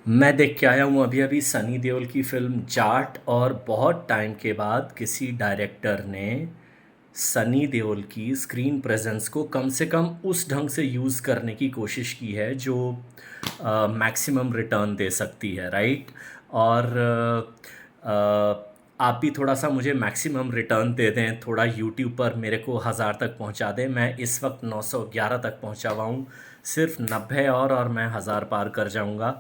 मैं देख के आया हूँ अभी-अभी सनी देओल की फ़िल्म जाट। और बहुत टाइम के बाद किसी डायरेक्टर ने सनी देओल की स्क्रीन प्रेज़ेंस को कम से कम उस ढंग से यूज़ करने की कोशिश की है जो मैक्सिमम रिटर्न दे सकती है, राइट? और आप भी थोड़ा-सा मुझे मैक्सिमम रिटर्न दे दें, थोड़ा यूट्यूब पर मेरे को 1000 तक पहुँचा दें। मैं इस वक़्त 911 तक पहुँचा हुआ हूँ, सिर्फ़ 90 और मैं 1000 पार कर जाऊँगा।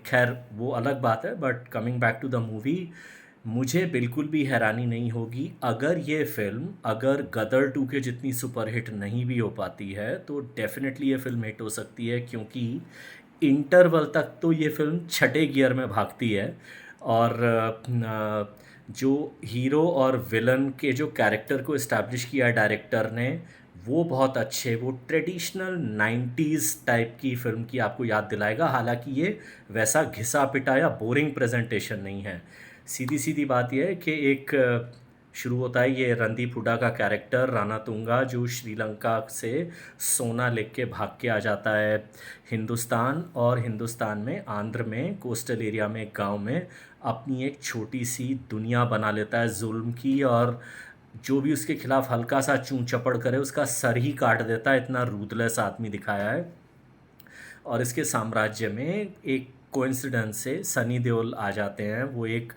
ख़ैर वो अलग बात है, but coming back to the movie, मुझे बिल्कुल भी हैरानी नहीं होगी अगर ये फ़िल्म अगर गदर 2 के जितनी सुपरहिट नहीं भी हो पाती है, तो डेफ़िनेटली ये फ़िल्म हिट हो सकती है, क्योंकि इंटरवल तक तो ये फ़िल्म छठे गियर में भागती है। और जो हीरो और विलन के जो कैरेक्टर को एस्टैब्लिश किया है डायरेक्टर ने, वो बहुत अच्छे, वो ट्रेडिशनल 90s टाइप की फ़िल्म की आपको याद दिलाएगा। हालाँकि ये वैसा घिसा-पिटा या बोरिंग प्रेज़ेंटेशन नहीं है। सीधी-सीधी बात ये है कि एक शुरू होता है ये रणदीप हुड्डा का कैरेक्टर रानातुंगा, जो श्रीलंका से सोना लेके भाग के आ जाता है हिंदुस्तान, और हिंदुस्तान में आंध्र में कोस्टल एरिया में एक गाँव में अपनी एक छोटी-सी दुनिया बना लेता है ज़ुल्म की। और जो भी उसके खिलाफ हल्का-सा चूँ-चपड़ करे उसका सर ही काट देता है, इतना रूथलेस आदमी दिखाया है। और इसके साम्राज्य में एक कोइंसिडेंस से सनी देओल आ जाते हैं। वो एक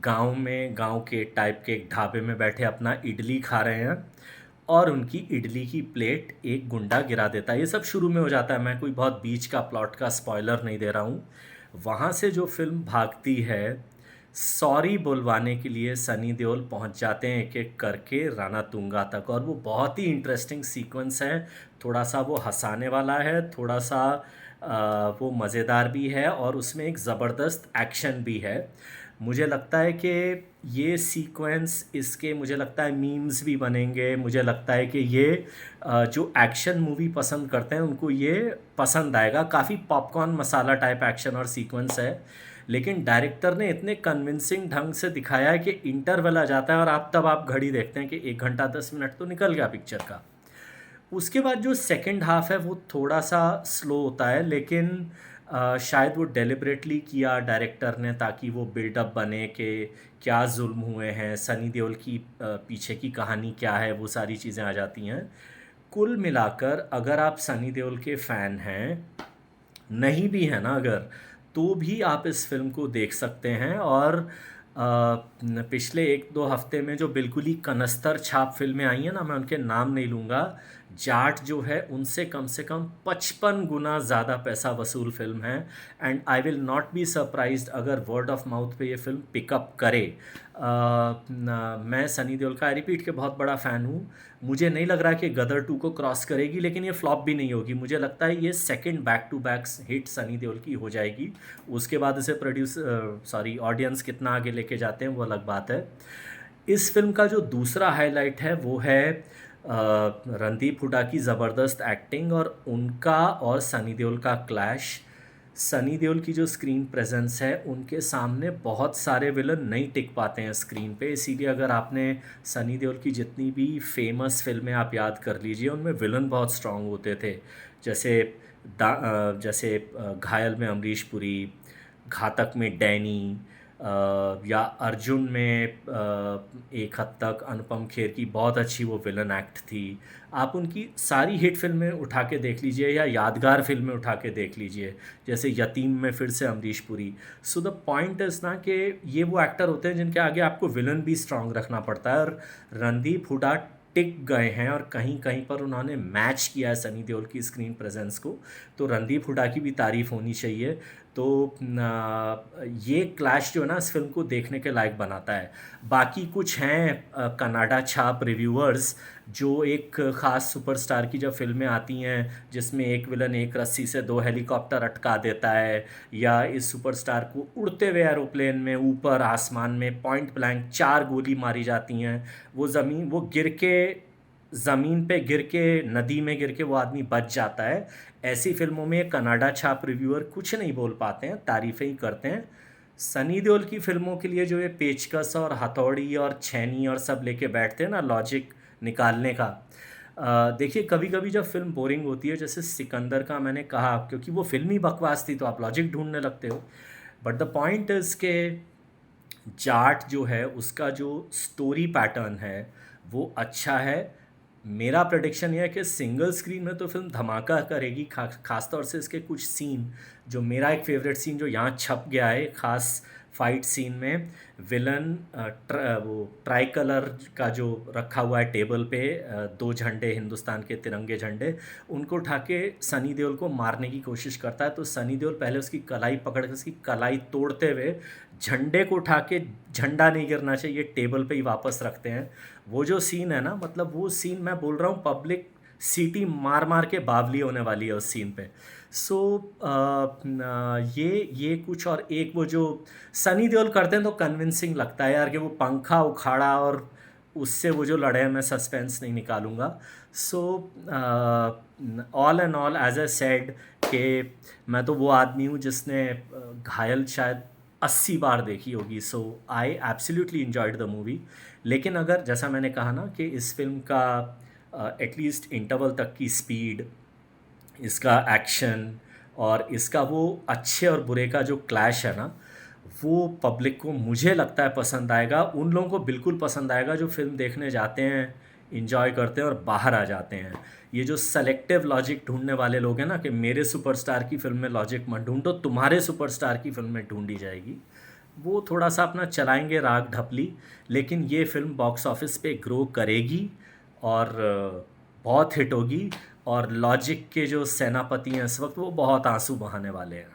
गाँव में, गाँव के टाइप के एक ढाबे में बैठे अपना इडली खा रहे हैं, और उनकी इडली की प्लेट एक गुंडा गिरा देता है। ये सब शुरू में हो जाता है, मैं कोई बहुत बीच का प्लॉट का स्पॉइलर नहीं दे रहा हूँ। वहाँ से जो फ़िल्म भागती है, सॉरी बुलवाने के लिए सनी देओल पहुँच जाते हैं एक-एक करके रानातुंगा तक, और वो बहुत ही इंटरेस्टिंग सीक्वेंस है। थोड़ा-सा वो हँसाने वाला है, थोड़ा-सा वो मज़ेदार भी है, और उसमें एक ज़बरदस्त एक्शन भी है। मुझे लगता है कि ये सीक्वेंस इसके, मुझे लगता है मीम्स भी बनेंगे। मुझे लगता है कि ये जो एक्शन मूवी पसंद करते हैं उनको ये पसंद आएगा। काफ़ी पॉपकॉर्न मसाला टाइप एक्शन और सीक्वेंस है, लेकिन डायरेक्टर ने इतने कन्विंसिंग ढंग से दिखाया है कि इंटरवल आ जाता है और आप घड़ी देखते हैं कि 1 घंटा 10 मिनट तो निकल गया पिक्चर का। उसके बाद जो सेकंड हाफ है वो थोड़ा-सा स्लो होता है, लेकिन शायद वो डेलिबरेटली किया डायरेक्टर ने, ताकि वो बिल्डअप बने कि क्या ज़ुल्म हुए हैं, सनी देओल की पीछे की कहानी क्या है, वो सारी चीज़ें आ जाती हैं। कुल मिलाकर अगर आप सनी देओल के फ़ैन हैं, नहीं भी हैं ना अगर, तो भी आप इस फ़िल्म को देख सकते हैं। और पिछले 1-2 हफ़्ते में जो बिल्कुल ही कनस्तर छाप फ़िल्में आई हैं ना, मैं उनके नाम नहीं लूँगा, जाट जो है उनसे कम से कम 55 गुना ज़्यादा पैसा वसूल फ़िल्म है। And I will not be surprised अगर वर्ड ऑफ माउथ पे ये फ़िल्म पिकअप करे। मैं सनी देओल का, आई रिपीट, के बहुत बड़ा फ़ैन हूँ। मुझे नहीं लग रहा कि गदर 2 को क्रॉस करेगी, लेकिन ये फ्लॉप भी नहीं होगी। मुझे लगता है ये second back to back hit Sunny Deol की हो जाएगी। उसके बाद इसे सॉरी, ऑडियंस कितना आगे लेके जाते हैं वो अलग बात है। इस फ़िल्म का जो दूसरा हाइलाइट है वो है रणदीप हुड्डा की ज़बरदस्त एक्टिंग और उनका और सनी देओल का क्लैश। सनी देओल की जो स्क्रीन प्रेजेंस है, उनके सामने बहुत सारे विलन नहीं टिक पाते हैं स्क्रीन पे। इसीलिए अगर आपने सनी देओल की जितनी भी फेमस फ़िल्में आप याद कर लीजिए, उनमें विलन बहुत स्ट्रॉन्ग होते थे। जैसे घायल में अमरीश पुरी, घातक में डैनी, या अर्जुन में एक हद तक अनुपम खेर की बहुत अच्छी वो विलन एक्ट थी। आप उनकी सारी हिट फ़िल्में उठा के देख लीजिए या यादगार फ़िल्में उठा के देख लीजिए, जैसे यतीम में फिर से Amrish Puri. So the point is ना कि ये वो एक्टर होते हैं जिनके आगे आपको विलन भी स्ट्रॉन्ग रखना पड़ता है, और रणदीप हुड्डा टिक गए हैं और कहीं-कहीं पर उन्होंने मैच किया है सनी देओल की स्क्रीन प्रेज़ेंस को। तो रणदीप हुड्डा की भी तारीफ़ होनी चाहिए। तो ये क्लैश जो है ना इस फ़िल्म को देखने के लायक बनाता है। बाकी कुछ हैं कन्नाडा छाप रिव्यूअर्स, जो एक ख़ास सुपरस्टार की जब फ़िल्में आती हैं जिसमें एक विलन एक रस्सी से 2 हेलीकॉप्टर अटका देता है, या इस सुपरस्टार को उड़ते हुए एरोप्लेन में ऊपर आसमान में पॉइंट ब्लैंक 4 गोली मारी जाती हैं, वो गिर के ज़मीन पे गिर के, नदी में गिर के वो आदमी बच जाता है। ऐसी फ़िल्मों में कन्नाडा छाप रिव्यूअर कुछ नहीं बोल पाते हैं, तारीफ़ें ही करते हैं। सनी देओल की फ़िल्मों के लिए जो ये पेचकस और हथौड़ी और छैनी और सब लेके बैठते हैं ना लॉजिक निकालने का, देखिए कभी कभी जब फिल्म बोरिंग होती है, जैसे सिकंदर का मैंने कहा, क्योंकि वो फिल्म ही बकवास थी तो आप लॉजिक ढूंढने लगते हो। बट द पॉइंट इज़ के जाट जो है उसका जो स्टोरी पैटर्न है वो अच्छा है। मेरा प्रेडिक्शन ये है कि सिंगल स्क्रीन में तो फिल्म धमाका करेगी, खासतौर से इसके कुछ सीन, जो मेरा एक फेवरेट सीन जो यहाँ छप गया है खास फाइट सीन में, विलन वो ट्राई कलर का जो रखा हुआ है टेबल पे, दो झंडे, हिंदुस्तान के तिरंगे झंडे, उनको उठा के सनी देओल को मारने की कोशिश करता है, तो सनी देओल पहले उसकी कलाई पकड़ के उसकी कलाई तोड़ते हुए झंडे को उठा के, झंडा नहीं गिरना चाहिए, टेबल पे ही वापस रखते हैं। वो जो सीन है ना, मतलब वो सीन मैं बोल रहा हूँ पब्लिक सीटी मार मार के बावली होने वाली है उस सीन पे। सो ये कुछ, और एक वो जो सनी देओल करते हैं तो कन्विंसिंग लगता है यार, कि वो पंखा उखाड़ा और उससे वो जो लड़े हैं, मैं सस्पेंस नहीं निकालूंगा। So all and all as I said कि मैं तो वो आदमी हूँ जिसने घायल शायद 80 बार देखी होगी। So I absolutely enjoyed the movie. लेकिन अगर जैसा मैंने कहा ना कि इस फिल्म का एटलीस्ट इंटरवल तक की स्पीड, इसका एक्शन, और इसका वो अच्छे और बुरे का जो क्लैश है ना, वो पब्लिक को मुझे लगता है पसंद आएगा। उन लोगों को बिल्कुल पसंद आएगा जो फिल्म देखने जाते हैं, इंजॉय करते हैं और बाहर आ जाते हैं। ये जो सेलेक्टिव लॉजिक ढूंढने वाले लोग हैं ना, कि मेरे सुपरस्टार की फिल्म में लॉजिक मत ढूंढो, तुम्हारे सुपरस्टार की फिल्म में ढूंढी जाएगी, वो थोड़ा सा अपना चलाएंगे राग ढपली। लेकिन ये फिल्म बॉक्स ऑफिस पे ग्रो करेगी और बहुत हिट होगी। और लॉजिक के जो सेनापति हैं इस वक्त, वो बहुत आंसू बहाने वाले हैं।